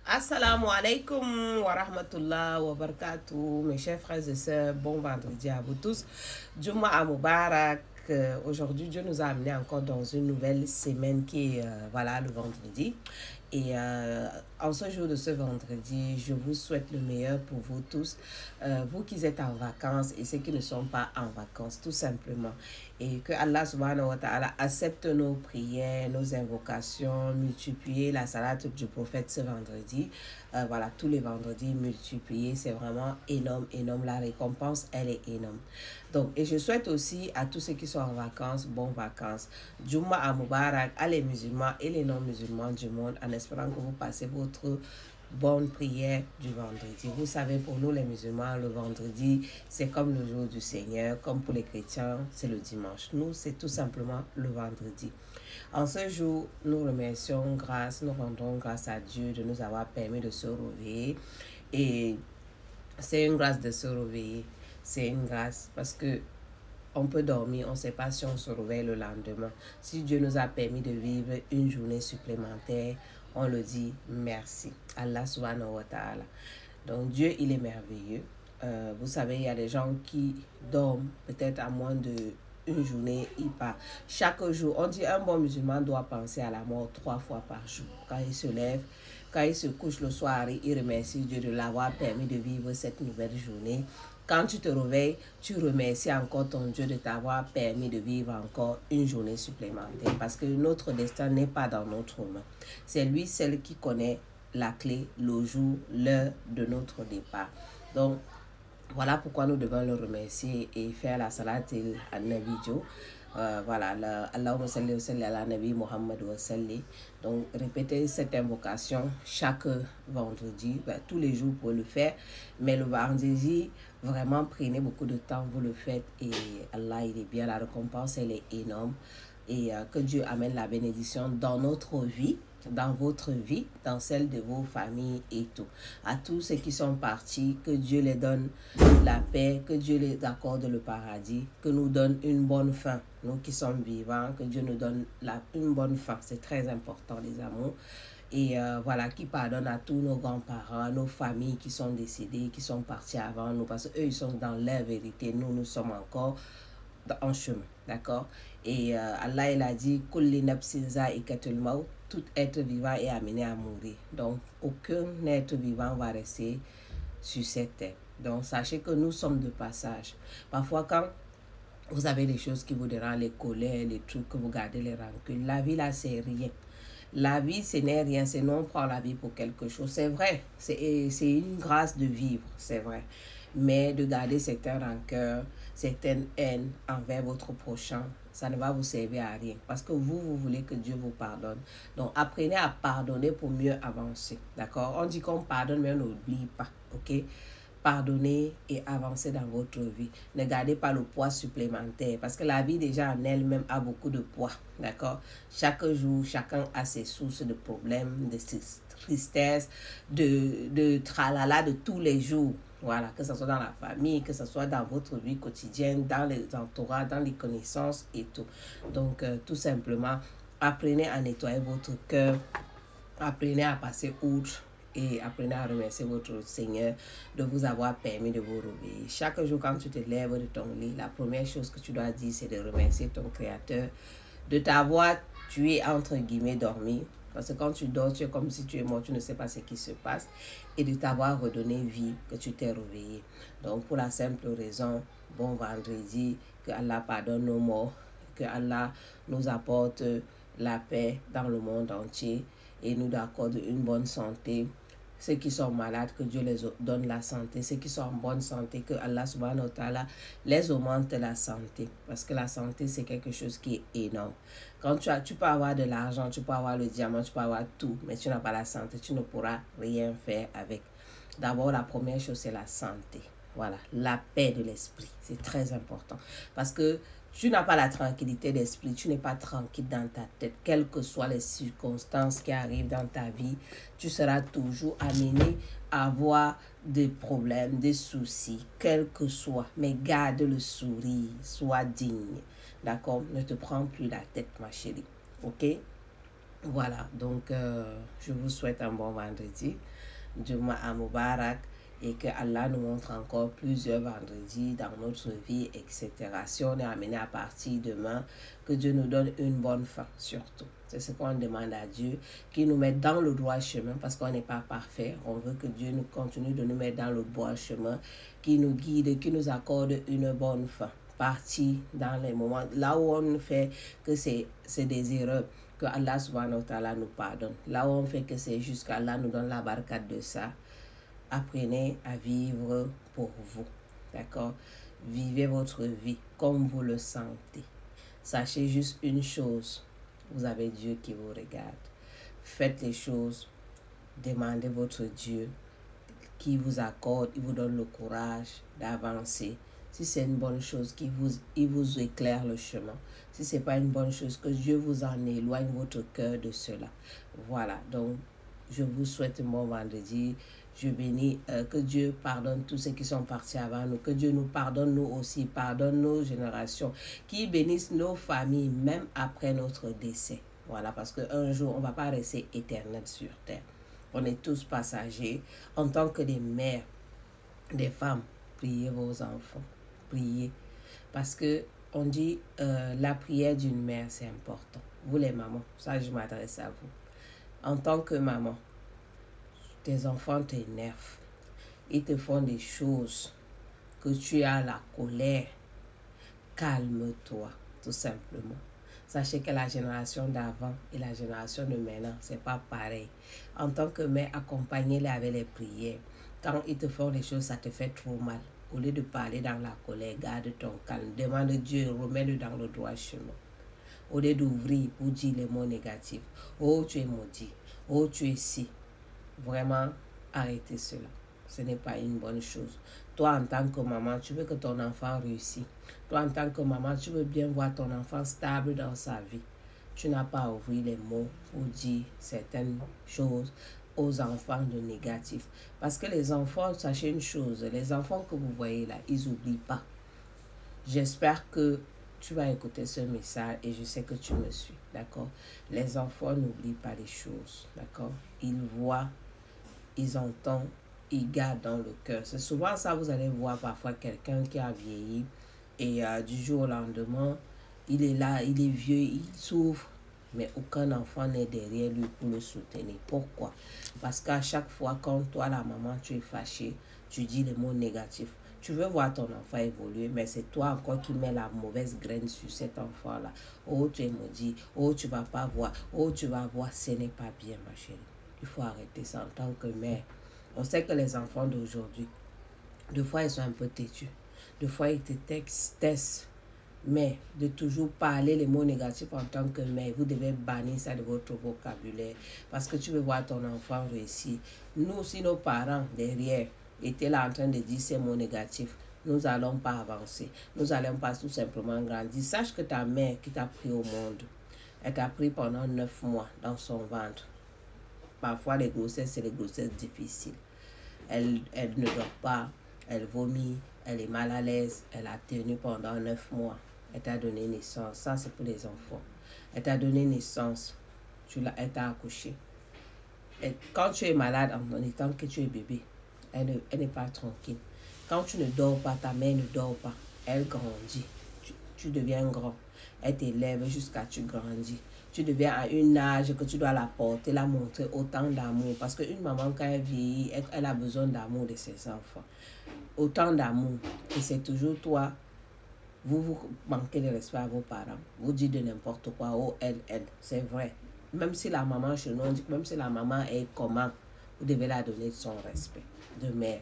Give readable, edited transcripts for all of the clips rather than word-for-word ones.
Assalamu alaikum wa rahmatullah wa barakatuh, mes chers frères et sœurs, bon vendredi à vous tous. Jumu'ah Mubarak. Aujourd'hui, Dieu nous a amenés encore dans une nouvelle semaine qui est voilà, le vendredi. Et en ce jour de ce vendredi, je vous souhaite le meilleur pour vous tous, vous qui êtes en vacances et ceux qui ne sont pas en vacances, tout simplement. Et que Allah subhanahu wa ta'ala accepte nos prières, nos invocations, multiplier la salate du prophète ce vendredi. Voilà, tous les vendredis multipliés, c'est vraiment énorme, énorme. La récompense, elle est énorme. Donc, et je souhaite aussi à tous ceux qui sont en vacances, bonnes vacances. Jumu'ah Mubarak à les musulmans et les non-musulmans du monde, en espérant que vous passez votre bonne prière du vendredi. Vous savez, pour nous les musulmans, le vendredi, c'est comme le jour du Seigneur. Comme pour les chrétiens, c'est le dimanche. Nous, c'est tout simplement le vendredi. En ce jour, nous remercions grâce, nous rendons grâce à Dieu de nous avoir permis de se réveiller. Et c'est une grâce de se réveiller. C'est une grâce parce que on peut dormir, on ne sait pas si on se réveille le lendemain. Si Dieu nous a permis de vivre une journée supplémentaire, on le dit merci. Allah subhanahu wa ta'ala. Donc Dieu, il est merveilleux. Vous savez, il y a des gens qui dorment peut-être à moins de une journée, il part. Chaque jour, on dit un bon musulman doit penser à la mort 3 fois par jour. Quand il se lève, quand il se couche le soir, il remercie Dieu de l'avoir permis de vivre cette nouvelle journée. Quand tu te réveilles, tu remercies encore ton Dieu de t'avoir permis de vivre encore une journée supplémentaire. Parce que notre destin n'est pas dans notre main. C'est lui, celle qui connaît la clé, le jour, l'heure de notre départ. Donc, voilà pourquoi nous devons le remercier et faire la salat al-Nabi Joe. Voilà, Allahumma salli wa salli ala Nabi Muhammad wa salli. Donc, répétez cette invocation chaque vendredi, tous les jours pour le faire. Mais le vendredi, vraiment, prenez beaucoup de temps, vous le faites et Allah, il est bien, la récompense, elle est énorme. Et que Dieu amène la bénédiction dans notre vie, dans votre vie, dans celle de vos familles et tout. À tous ceux qui sont partis, que Dieu les donne la paix, que Dieu les accorde le paradis, que nous donne une bonne fin. Nous qui sommes vivants, que Dieu nous donne une bonne fin. C'est très important, les amours. Et voilà, qui pardonne à tous nos grands-parents, nos familles qui sont décédés, qui sont partis avant nous, parce qu'eux, ils sont dans leur vérité. Nous, nous sommes encore en chemin, d'accord? Et Allah, il a dit, tout être vivant est amené à mourir. Donc, aucun être vivant va rester sur cette terre. Donc, sachez que nous sommes de passage. Parfois, quand vous avez des choses qui vous dérangent, les colères, les trucs, que vous gardez les rancunes, la vie, là, c'est rien. La vie, ce n'est rien, c'est non prendre la vie pour quelque chose. C'est vrai, c'est une grâce de vivre, c'est vrai. Mais de garder certaines rancœurs, certaines haines envers votre prochain, ça ne va vous servir à rien. Parce que vous voulez que Dieu vous pardonne. Donc, apprenez à pardonner pour mieux avancer. D'accord? On dit qu'on pardonne, mais on n'oublie pas. OK? Pardonnez et avancez dans votre vie. Ne gardez pas le poids supplémentaire parce que la vie déjà en elle-même a beaucoup de poids. D'accord? Chaque jour, chacun a ses sources de problèmes, de tristesse, de tralala de tous les jours. Voilà, que ce soit dans la famille, que ce soit dans votre vie quotidienne, dans les entourages, dans les connaissances et tout. Donc, tout simplement, apprenez à nettoyer votre cœur, apprenez à passer outre et apprenez à remercier votre Seigneur de vous avoir permis de vous réveiller. Chaque jour, quand tu te lèves de ton lit, la première chose que tu dois dire, c'est de remercier ton Créateur de t'avoir tué, entre guillemets, dormi. Parce que quand tu dors, tu es comme si tu es mort, tu ne sais pas ce qui se passe. Et de t'avoir redonné vie, que tu t'es réveillé. Donc, pour la simple raison, bon vendredi, que Allah pardonne nos morts, que Allah nous apporte la paix dans le monde entier et nous accorde une bonne santé. Ceux qui sont malades, que Dieu les donne la santé. Ceux qui sont en bonne santé, que Allah subhanahu wa ta'ala les augmente la santé. Parce que la santé, c'est quelque chose qui est énorme. Quand tu peux avoir de l'argent, tu peux avoir le diamant, tu peux avoir tout, mais tu n'as pas la santé, tu ne pourras rien faire avec. D'abord, la première chose, c'est la santé. Voilà, la paix de l'esprit, c'est très important. Parce que tu n'as pas la tranquillité d'esprit, tu n'es pas tranquille dans ta tête. Quelles que soient les circonstances qui arrivent dans ta vie, tu seras toujours amené à avoir des problèmes, des soucis, quels que soient. Mais garde le sourire, sois digne. D'accord? Ne te prends plus la tête, ma chérie. Ok? Voilà, donc je vous souhaite un bon vendredi. Jumu'ah Mubarak et que Allah nous montre encore plusieurs vendredis dans notre vie, etc. Si on est amené à partir demain, que Dieu nous donne une bonne fin, surtout. C'est ce qu'on demande à Dieu, qu'il nous mette dans le droit chemin, parce qu'on n'est pas parfait. On veut que Dieu nous continue de nous mettre dans le droit chemin, qu'il nous guide, qu'il nous accorde une bonne fin. Partir dans les moments, là où on fait que c'est des erreurs, que Allah subhanahu wa ta'ala nous pardonne. Là où on fait que c'est juste qu'Allah nous donne la barcade de ça, apprenez à vivre pour vous. D'accord? Vivez votre vie comme vous le sentez. Sachez juste une chose, vous avez Dieu qui vous regarde. Faites les choses, demandez votre Dieu qui vous accorde, il vous donne le courage d'avancer. Si c'est une bonne chose, il vous éclaire le chemin. Si ce n'est pas une bonne chose, que Dieu vous en éloigne votre cœur de cela. Voilà, donc je vous souhaite un bon vendredi. Je bénis, que Dieu pardonne tous ceux qui sont partis avant nous, que Dieu nous pardonne nous aussi, pardonne nos générations, qui bénisse nos familles même après notre décès. Voilà, parce qu'un jour, on ne va pas rester éternel sur terre. On est tous passagers. En tant que des mères, des femmes, priez vos enfants. Priez. Parce que on dit la prière d'une mère, c'est important. Vous les mamans, ça je m'adresse à vous. En tant que maman, tes enfants t'énervent. Ils te font des choses que tu as la colère. Calme-toi, tout simplement. Sachez que la génération d'avant et la génération de maintenant, c'est pas pareil. En tant que mère, accompagnez-les avec les prières. Quand ils te font des choses, ça te fait trop mal. Au lieu de parler dans la colère, garde ton calme. Demande à Dieu, remets-le dans le droit chemin. Au lieu d'ouvrir pour dire les mots négatifs. Oh, tu es maudit. Oh, tu es si. Vraiment, arrêtez cela. Ce n'est pas une bonne chose. Toi, en tant que maman, tu veux que ton enfant réussisse. Toi, en tant que maman, tu veux bien voir ton enfant stable dans sa vie. Tu n'as pas à ouvrir les mots pour dire certaines choses aux enfants de négatif. Parce que les enfants, sachez une chose, les enfants que vous voyez là, ils n'oublient pas. J'espère que tu vas écouter ce message et je sais que tu me suis, d'accord? Les enfants n'oublient pas les choses, d'accord? Ils voient, ils entendent, ils gardent dans le cœur. C'est souvent ça, vous allez voir parfois quelqu'un qui a vieilli et du jour au lendemain, il est là, il est vieux, il souffre, mais aucun enfant n'est derrière lui pour le soutenir. Pourquoi? Parce qu'à chaque fois, quand toi, la maman, tu es fâchée, tu dis les mots négatifs. Tu veux voir ton enfant évoluer, mais c'est toi encore qui mets la mauvaise graine sur cet enfant-là. Oh, tu es maudit. Oh, tu vas pas voir. Oh, tu vas voir. Ce n'est pas bien, ma chérie. Il faut arrêter ça en tant que mère. On sait que les enfants d'aujourd'hui, des fois, ils sont un peu têtus. Des fois, ils te testent. Mais de toujours parler les mots négatifs en tant que mère, vous devez bannir ça de votre vocabulaire. Parce que tu veux voir ton enfant réussir. Nous aussi, nos parents, derrière, étaient là en train de dire ces mots négatifs. Nous n'allons pas avancer. Nous n'allons pas tout simplement grandir. Sache que ta mère qui t'a pris au monde, elle t'a pris pendant 9 mois dans son ventre. Parfois, les grossesses, c'est les grossesses difficiles. Elle ne dort pas, elle vomit, elle est mal à l'aise, elle a tenu pendant 9 mois. Elle t'a donné naissance. Ça, c'est pour les enfants. Elle t'a donné naissance. Elle t'a accouché. Et quand tu es malade, en étant que tu es bébé, elle n'est pas tranquille. Quand tu ne dors pas, ta mère ne dort pas. Elle grandit. Tu deviens grand. Elle t'élève jusqu'à ce que tu grandis. Tu deviens à un âge que tu dois la porter, la montrer autant d'amour. Parce qu'une maman, quand elle vieillit, elle a besoin d'amour de ses enfants. Autant d'amour. Et c'est toujours toi, vous manquez de respect à vos parents. Vous dites de n'importe quoi. Oh, elle. C'est vrai. Même si la maman, chez nous, on dit que même si la maman est comment, vous devez la donner son respect de mère.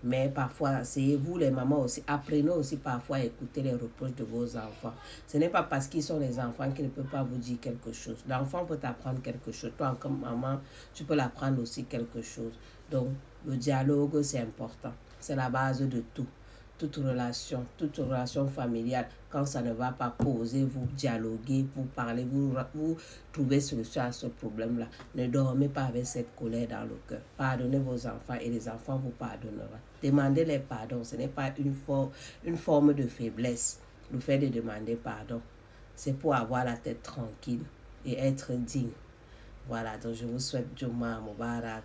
Mais parfois, asseyez-vous les mamans aussi, apprenez aussi parfois à écouter les reproches de vos enfants. Ce n'est pas parce qu'ils sont les enfants qu'ils ne peuvent pas vous dire quelque chose. L'enfant peut t'apprendre quelque chose. Toi, comme maman, tu peux l'apprendre aussi quelque chose. Donc, le dialogue, c'est important. C'est la base de tout. Toute relation familiale, quand ça ne va pas, posez-vous, dialoguez, vous parlez, vous trouvez solution à ce problème-là. Ne dormez pas avec cette colère dans le cœur. Pardonnez vos enfants et les enfants vous pardonneront. Demandez les pardons. Ce n'est pas une forme de faiblesse, le fait de demander pardon. C'est pour avoir la tête tranquille et être digne. Voilà, donc je vous souhaite Juma Mubarak.